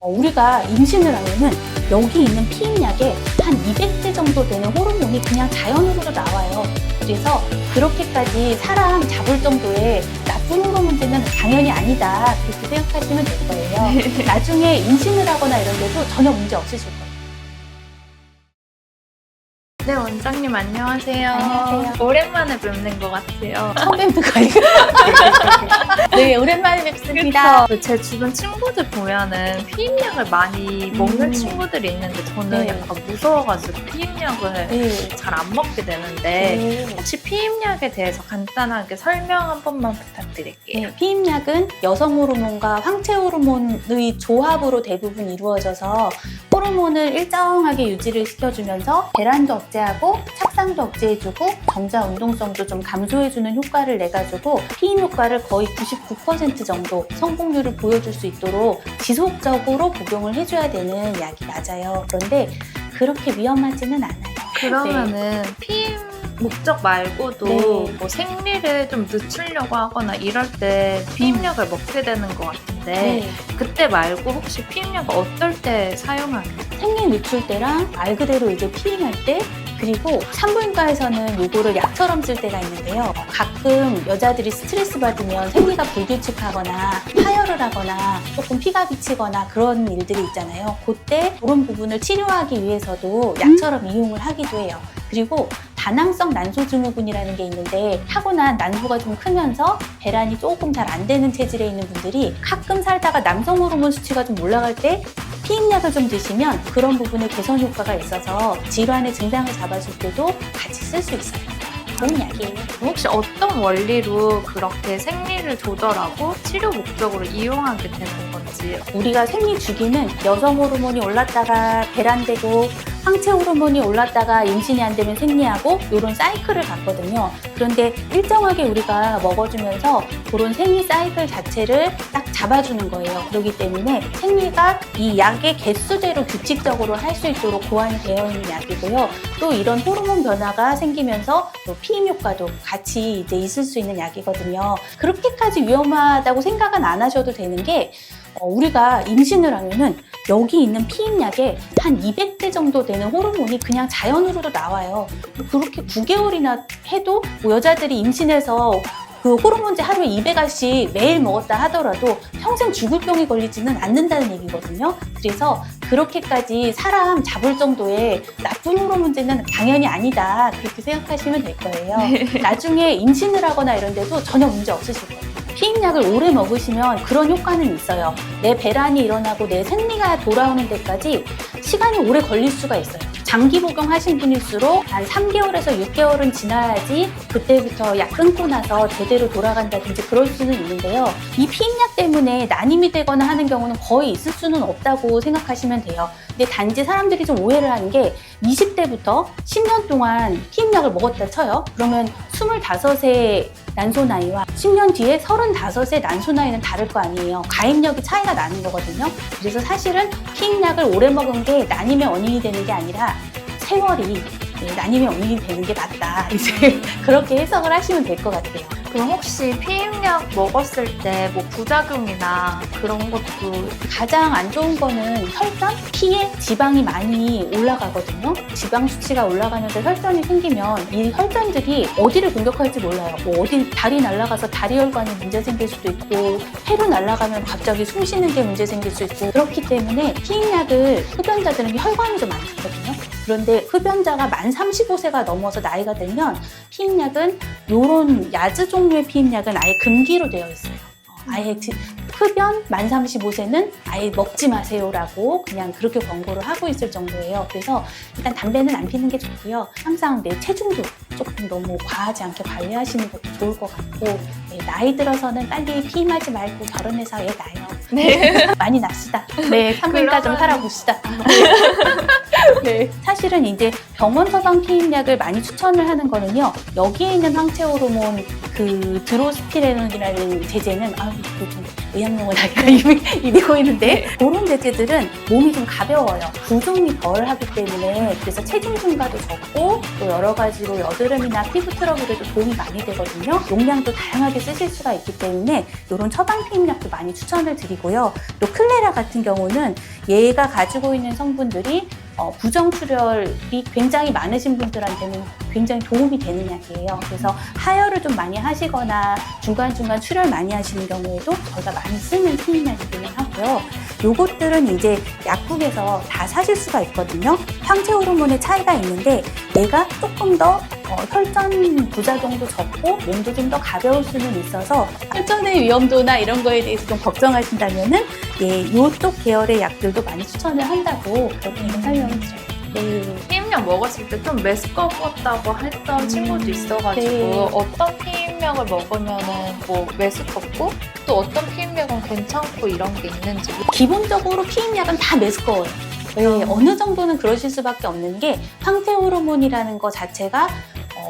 우리가 임신을 하면은 여기 있는 피임약에 한 200대 정도 되는 호르몬이 그냥 자연으로 나와요. 그래서 그렇게까지 사람 잡을 정도의 나쁜 호르몬들은 당연히 아니다. 그렇게 생각하시면 될 거예요. 나중에 임신을 하거나 이런 데도 전혀 문제 없으실 거예요. 네, 원장님 안녕하세요. 안녕하세요. 오랜만에 뵙는 것 같아요. 처음 뵙는 거 아니에요? 네, 오랜만에 뵙습니다. 그쵸? 제 주변 친구들 보면은 피임약을 많이 먹는 친구들이 있는데 저는 네. 약간 무서워가지고 피임약을 네. 잘 안 먹게 되는데 네. 혹시 피임약에 대해서 간단하게 설명 한 번만 부탁드릴게요. 네, 피임약은 여성 호르몬과 황체 호르몬의 조합으로 대부분 이루어져서 호르몬을 일정하게 유지를 시켜주면서 배란도 억제하고 착상도 억제해주고 정자 운동성도 좀 감소해주는 효과를 내가지고 피임 효과를 거의 99% 정도 성공률을 보여줄 수 있도록 지속적으로 복용을 해줘야 되는 약이 맞아요. 그런데 그렇게 위험하지는 않아요. 그러면은 피임 목적 말고도 네. 뭐 생리를 좀 늦추려고 하거나 이럴 때 피임약을 먹게 되는 것 같은데 네. 그때 말고 혹시 피임약을 어떨 때 사용하나요? 생리 늦출 때랑 말 그대로 이제 피임할 때 그리고 산부인과에서는 요거를 약처럼 쓸 때가 있는데요. 가끔 여자들이 스트레스 받으면 생리가 불규칙하거나 파열을 하거나 조금 피가 비치거나 그런 일들이 있잖아요. 그때 그런 부분을 치료하기 위해서도 약처럼 이용을 하기도 해요. 그리고 다낭성 난소증후군이라는 게 있는데 타고난 난소가 좀 크면서 배란이 조금 잘 안 되는 체질에 있는 분들이 가끔 살다가 남성 호르몬 수치가 좀 올라갈 때 피임약을 좀 드시면 그런 부분에 개선 효과가 있어서 질환의 증상을 잡아줄 때도 같이 쓸 수 있어요. 좋은 약이에요. 혹시 어떤 원리로 그렇게 생리를 조절하고 치료 목적으로 이용하게 되는 건지 우리가 생리 주기는 여성 호르몬이 올랐다가 배란되고 황체 호르몬이 올랐다가 임신이 안 되면 생리하고 이런 사이클을 갖거든요. 그런데 일정하게 우리가 먹어주면서 그런 생리 사이클 자체를 딱 잡아주는 거예요. 그렇기 때문에 생리가 이 약의 개수대로 규칙적으로 할 수 있도록 고안이 되어 있는 약이고요. 또 이런 호르몬 변화가 생기면서 또 피임 효과도 같이 이제 있을 수 있는 약이거든요. 그렇게까지 위험하다고 생각은 안 하셔도 되는 게 우리가 임신을 하면은 여기 있는 피임약에 한 200대 정도 되는 호르몬이 그냥 자연으로도 나와요. 그렇게 9개월이나 해도 뭐 여자들이 임신해서 그 호르몬제 하루에 200알씩 매일 먹었다 하더라도 평생 죽을 병이 걸리지는 않는다는 얘기거든요. 그래서 그렇게까지 사람 잡을 정도의 나쁜 호르몬제는 당연히 아니다. 그렇게 생각하시면 될 거예요. 나중에 임신을 하거나 이런 데도 전혀 문제 없으실 거예요. 피임약을 오래 먹으시면 그런 효과는 있어요. 내 배란이 일어나고 내 생리가 돌아오는 데까지 시간이 오래 걸릴 수가 있어요. 장기 복용하신 분일수록 한 3개월에서 6개월은 지나야지 그때부터 약 끊고 나서 제대로 돌아간다든지 그럴 수는 있는데요. 이 피임약 때문에 난임이 되거나 하는 경우는 거의 있을 수는 없다고 생각하시면 돼요. 근데 단지 사람들이 좀 오해를 하는 게 20대부터 10년 동안 피임약을 먹었다 쳐요. 그러면 25세 난소 나이와 10년 뒤에 35세 난소 나이는 다를 거 아니에요. 가입력이 차이가 나는 거거든요. 그래서 사실은 피임약을 오래 먹은 게 난임의 원인이 되는 게 아니라 세월이 난임의 원인이 되는 게 맞다. 이제 그렇게 해석을 하시면 될 것 같아요. 그럼 혹시 피임약 먹었을 때 뭐 부작용이나 그런 것도 가장 안 좋은 거는 혈전? 피에 지방이 많이 올라가거든요. 지방 수치가 올라가면서 혈전이 생기면 이 혈전들이 어디를 공격할지 몰라요. 뭐 어디 다리 날아가서 다리 혈관에 문제 생길 수도 있고 폐로 날아가면 갑자기 숨 쉬는 게 문제 생길 수 있고 그렇기 때문에 피임약을 흡연자들은 혈관이 좀 안 좋거든요. 그런데 흡연자가 만 35세가 넘어서 나이가 들면 피임약은 이런 야즈 종류의 피임약은 아예 금기로 되어 있어요. 아예 흡연 만 35세는 아예 먹지 마세요라고 그냥 그렇게 권고를 하고 있을 정도예요. 그래서 일단 담배는 안 피는 게 좋고요. 항상 내 체중도 조금 너무 과하지 않게 관리하시는 것도 좋을 것 같고 나이 들어서는 빨리 피임하지 말고 결혼해서 애 낳아요. 네. 많이 납시다. 네, 산부인과 좀 살아봅시다. 네. 사실은 이제 병원 처방 피임약을 많이 추천을 하는 거는요. 여기에 있는 황체 호르몬 그 드로스티레논이라는 제제는 좀 의학용어 나이가 입이 고이는데 그런 돼지들은 몸이 좀 가벼워요. 부종이 덜 하기 때문에 그래서 체중 증가도 적고 또 여러 가지로 여드름이나 피부 트러블에도 도움이 많이 되거든요. 용량도 다양하게 쓰실 수가 있기 때문에 이런 처방 피임약도 많이 추천을 드리고요. 또 클레라 같은 경우는 얘가 가지고 있는 성분들이 부정출혈이 굉장히 많으신 분들한테는 굉장히 도움이 되는 약이에요. 그래서 하혈을 좀 많이 하시거나 중간중간 출혈 많이 하시는 경우에도 저희가 많이 쓰는 피임약이기는 하고요. 요것들은 이제 약국에서 다 사실 수가 있거든요. 황체 호르몬의 차이가 있는데 얘가 조금 더 혈전 부작용도 적고 몸도 좀 더 가벼울 수는 있어서 혈전의 위험도나 이런 거에 대해서 좀 걱정하신다면은 요쪽 계열의 약들도 많이 추천을 한다고 그렇게 설명을 드려요. 네. 피임약 먹었을 때 좀 메스꺼웠다고 했던 친구도 있어가지고 네. 어떤 피임약을 먹으면은 뭐 메스껍고 또 어떤 피임약은 괜찮고 이런 게 있는지. 기본적으로 피임약은 다 메스꺼워요. 네, 어느 정도는 그러실 수밖에 없는 게 황체 호르몬이라는 거 자체가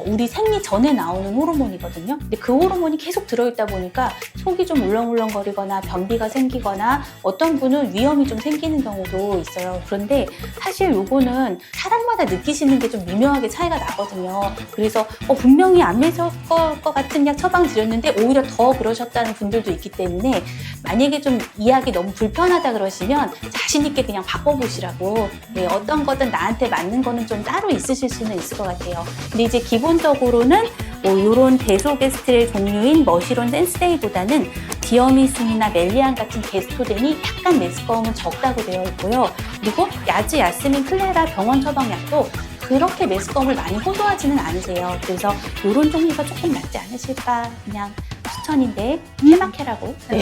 우리 생리 전에 나오는 호르몬이거든요. 근데 그 호르몬이 계속 들어있다 보니까 속이 좀 울렁울렁거리거나 변비가 생기거나 어떤 분은 위염이 좀 생기는 경우도 있어요. 그런데 사실 요거는 사람마다 느끼시는 게 좀 미묘하게 차이가 나거든요. 그래서 분명히 안 메스꺼울 것 같은 약 처방 드렸는데 오히려 더 그러셨다는 분들도 있기 때문에 만약에 좀 이 약이 너무 불편하다 그러시면 자신 있게 그냥 바꿔보시라고. 네, 어떤 거든 나한테 맞는 거는 좀 따로 있으실 수는 있을 것 같아요. 근데 이제 기본적으로는 이런 데소게스트의 종류인 머시론 센스데이보다는 디어미순이나 멜리안 같은 게스토덴이 약간 메스꺼움은 적다고 되어 있고요. 그리고 야즈, 야스민, 클레라 병원 처방약도 그렇게 메스꺼움을 많이 호소하지는 않으세요. 그래서 이런 종류가 조금 낫지 않으실까 그냥 추천인데 해막해라고. 네.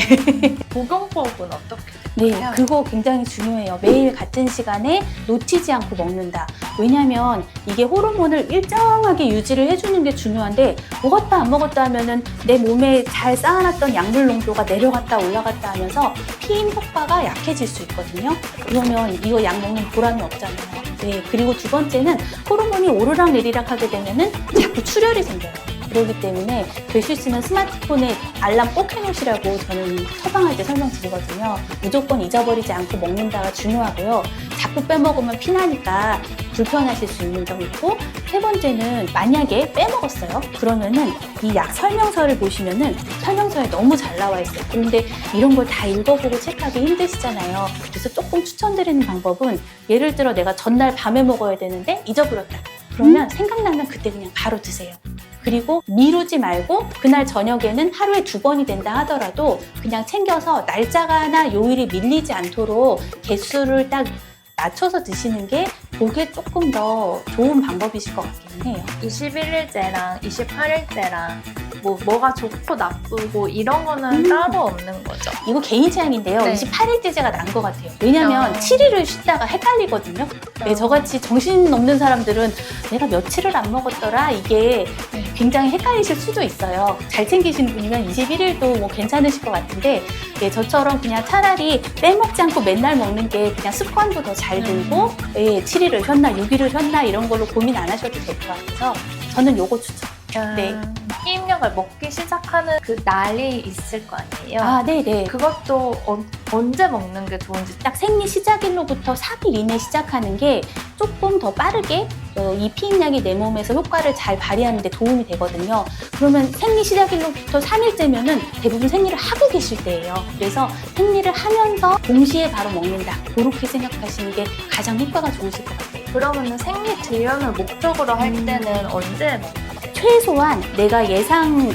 복용법은 어떻게? 네, 그거 굉장히 중요해요. 매일 같은 시간에 놓치지 않고 먹는다. 왜냐면 이게 호르몬을 일정하게 유지를 해주는 게 중요한데 먹었다 안 먹었다 하면은 내 몸에 잘 쌓아놨던 약물 농도가 내려갔다 올라갔다 하면서 피임 효과가 약해질 수 있거든요. 그러면 이거 약 먹는 보람이 없잖아요. 네, 그리고 두 번째는 호르몬이 오르락 내리락 하게 되면은 자꾸 출혈이 생겨요. 그렇기 때문에 될 수 있으면 스마트폰에 알람 꼭 해놓으시라고 저는 처방할 때 설명드리거든요. 무조건 잊어버리지 않고 먹는다가 중요하고요. 자꾸 빼먹으면 피나니까 불편하실 수 있는 점이 있고, 세 번째는 만약에 빼먹었어요. 그러면은 이 약 설명서를 보시면은 설명서에 너무 잘 나와 있어요. 그런데 이런 걸 다 읽어보고 체크하기 힘드시잖아요. 그래서 조금 추천드리는 방법은 예를 들어 내가 전날 밤에 먹어야 되는데 잊어버렸다. 그러면 생각나면 그때 그냥 바로 드세요. 그리고 미루지 말고 그날 저녁에는 하루에 2번이 된다 하더라도 그냥 챙겨서 날짜가나 요일이 밀리지 않도록 개수를 딱 맞춰서 드시는 게 그게 조금 더 좋은 방법이실 것 같기는 해요. 21일째랑 28일째랑 뭐가 좋고 나쁘고 이런 거는 따로 없는 거죠. 이거 개인 취향인데요. 네. 28일째가 난 것 같아요. 왜냐면 7일을 쉬다가 헷갈리거든요. 네, 어. 저같이 정신없는 사람들은 내가 며칠을 안 먹었더라 이게 굉장히 헷갈리실 수도 있어요. 잘 챙기시는 분이면 21일도 뭐 괜찮으실 것 같은데 예, 저처럼 그냥 차라리 빼먹지 않고 맨날 먹는 게 그냥 습관도 더 잘 들고 7일을 쉬었나 6일을 쉬었나 이런 걸로 고민 안 하셔도 될 것 같아서 저는 요거 추천. 네. 피임약을 먹기 시작하는 그 날이 있을 거 아니에요? 아, 네네. 그것도 언제 먹는 게 좋은지. 딱 생리 시작일로부터 3일 이내 시작하는 게 조금 더 빠르게 이 피임약이 내 몸에서 효과를 잘 발휘하는 데 도움이 되거든요. 그러면 생리 시작일로부터 3일째면은 대부분 생리를 하고 계실 때예요. 그래서 생리를 하면서 동시에 바로 먹는다. 그렇게 생각하시는 게 가장 효과가 좋으실 것 같아요. 그러면 생리 들여을 목적으로 할 때는 언제 먹는 거예요? 최소한 내가 예상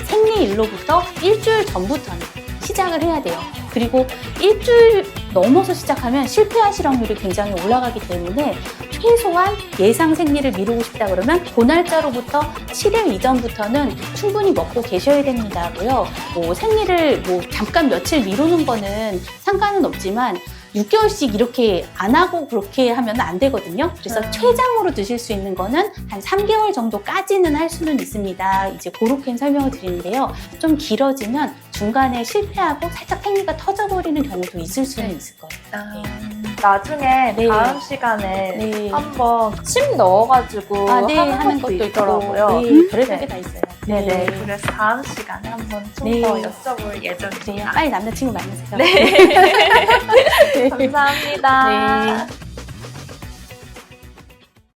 생리일로부터 일주일 전부터는 시작을 해야 돼요. 그리고 일주일 넘어서 시작하면 실패하실 확률이 굉장히 올라가기 때문에 최소한 예상 생리를 미루고 싶다 그러면 그 날짜로부터 7일 이전부터는 충분히 먹고 계셔야 됩니다고요. 생리를 잠깐 며칠 미루는 거는 상관은 없지만 6개월씩 이렇게 안 하고 그렇게 하면 안 되거든요. 그래서 최장으로 드실 수 있는 거는 한 3개월 정도까지는 할 수는 있습니다. 이제 그렇게 설명을 드리는데요. 좀 길어지면 중간에 실패하고 살짝 생리가 터져버리는 경우도 있을 수는 있을 거예요. 나중에 네. 다음 시간에 네. 한번 침 넣어가지고 하는 하는 것도 있더라고요. 네, 별의별 게 다 있어요. 네네. 그래서 다음 시간에 한번 좀 네. 더 여쭤볼 그래요. 예정입니다. 빨리 남자친구 만나세요. 네. 감사합니다. 네.